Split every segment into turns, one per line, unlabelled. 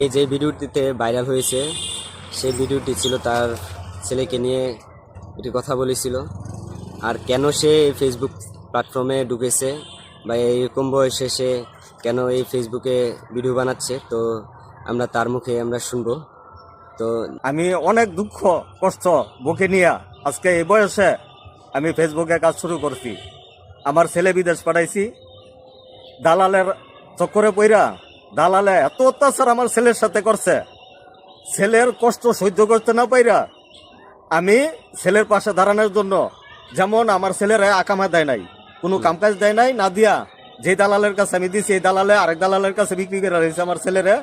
এই যে ভিডিওটিতে ভাইরাল হয়েছে সেই ভিডিওটি ছিল তার ছেলেকে নিয়ে একটি কথা বলেছিল। আর কেন সে ফেসবুক প্ল্যাটফর্মে ঢুকেছে বা এরকম বয়সে সে কেন এই ফেসবুকে ভিডিও বানাচ্ছে, তো আমরা তার মুখে আমরা শুনবো। তো
আমি অনেক দুঃখ কষ্ট বুকে নিয়ে আজকে এই বয়সে আমি ফেসবুকে কাজ শুরু করছি। আমার ছেলে বিদেশ পাঠাইছি, দালালের চক্করে পইরা দালালে এত অত্যাচার আমার ছেলের সাথে করছে। ছেলের কষ্ট সহ্য করতে না পাইরা আমি ছেলের পাশে দাঁড়ানোর জন্য, যেমন আমার ছেলেরা আকামা দেয় নাই, কোনো কামকাজ দেয় নাই, না দিয়া যে দালালের কাছে আমি দিছি এই দালালে আরেক দালালের কাছে বিক্রি করে রয়েছে। আমার ছেলেরে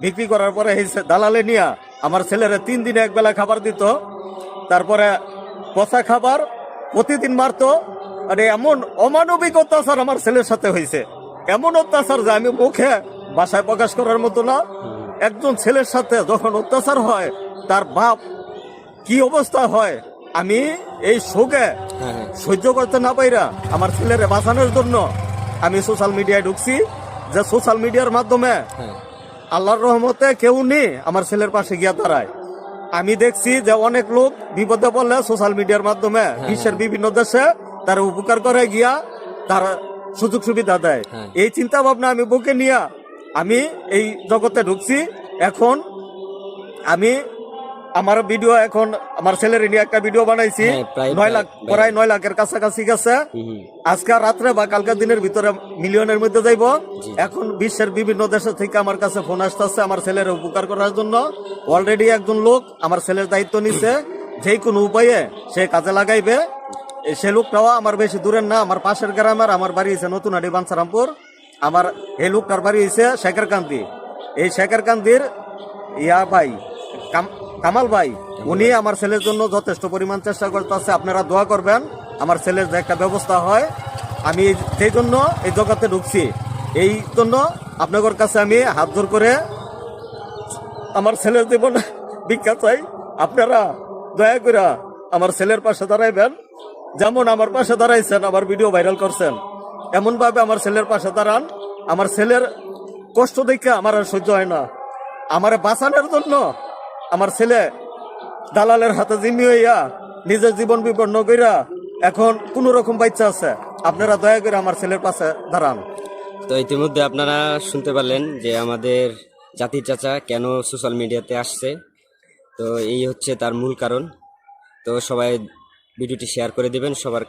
বিক্রি করার পরে এই দালালে নিয়ে আমার ছেলেরে 3 দিনে একবেলা খাবার দিত, তারপরে পচা খাবার প্রতিদিন মারতো। আর এমন অমানবিক অত্যাচার আমার ছেলের সাথে হয়েছে, এমন অত্যাচার যে আমি মুখে ভাষায় প্রকাশ করার মতো না। একজন ছেলের সাথে যখন অত্যাচার হয় তার বাপ কি অবস্থা হয়, আমি এই শোকে সহ্য করতে না পাইরা আমার ছেলেরে বাঁচানোর জন্য আমি সোশ্যাল মিডিয়ায় ঢুকছি। যে সোশ্যাল মিডিয়ার মাধ্যমে আল্লাহর রহমতে কেউ নেই আমার ছেলের পাশে গিয়া দাঁড়ায়। আমি দেখছি যে অনেক লোক বিপদে পড়লে সোশ্যাল মিডিয়ার মাধ্যমে বিশ্বের বিভিন্ন দেশে তারা উপকার করে গিয়া তারা সুযোগ সুবিধা দেয়। এই চিন্তা ভাবনা আমি বুকে নিয়ে আমি এই জগতে ঢুকছি। এখন আমি আমার ভিডিও এখন আমার ছেলের নিয়ে একটা ভিডিও বানাইছি, 9 লাখ প্রায় 9 লাখের কাছাকাছি গেছে। আজকে রাত্রে বা কালকের দিনের ভিতরে মিলিয়নের মধ্যে যাইব। এখন বিশ্বের বিভিন্ন দেশ থেকে আমার কাছে ফোন আসতেছে আমার ছেলের উপকার করার জন্য। অলরেডি একজন লোক আমার ছেলের দায়িত্ব নিছে, যে কোনো উপায়ে সে কাজে লাগাইবে। সে লোকটাও আমার বেশি দূরের না, আমার পাশের গ্রামের। আমার বাড়ি হয়েছে নতুনহাটি বাঞ্ছারামপুর। আমার এই লোকটার বাড়ি হয়েছে শেখেরকান্দি। এই শেখেরকান্দির ভাই কামাল ভাই, উনি আমার ছেলের জন্য যথেষ্ট পরিমাণ চেষ্টা করতেছে। আপনারা দোয়া করবেন আমার ছেলের যে একটা ব্যবস্থা হয়। আমি যেই জন্য এই জগতে ঢুকছি, এই জন্য আপনাদের কাছে আমি হাত জোর করে আমার ছেলের জীবন ভিক্ষা চাই। আপনারা দয়া করে আমার ছেলের পাশে দাঁড়াইবেন, যেমন আমার পাশে দাঁড়াইছেন, আমার ভিডিও ভাইরাল করছেন, এমন ভাবে আমার ছেলের পাশে দাঁড়ান। আমার ছেলের কষ্ট দেখে আমার আর সহ্য হয় না। আমার বাঁচানোর জন্য আমার ছেলে দালালের হাতে জিম্মি হইয়া নিজের জীবন বিপন্ন কইরা এখন কোন রকম বাচ্চা আছে। আপনারা দয়া করে আমার ছেলের পাশে দাঁড়ান।
তো ইতিমধ্যে আপনারা শুনতে পারলেন যে আমাদের জাতির চাচা কেন সোশ্যাল মিডিয়াতে আসছে। তো এই হচ্ছে তার মূল কারণ। তো সবাই ভিডিওটি শেয়ার করে দিবেন সবার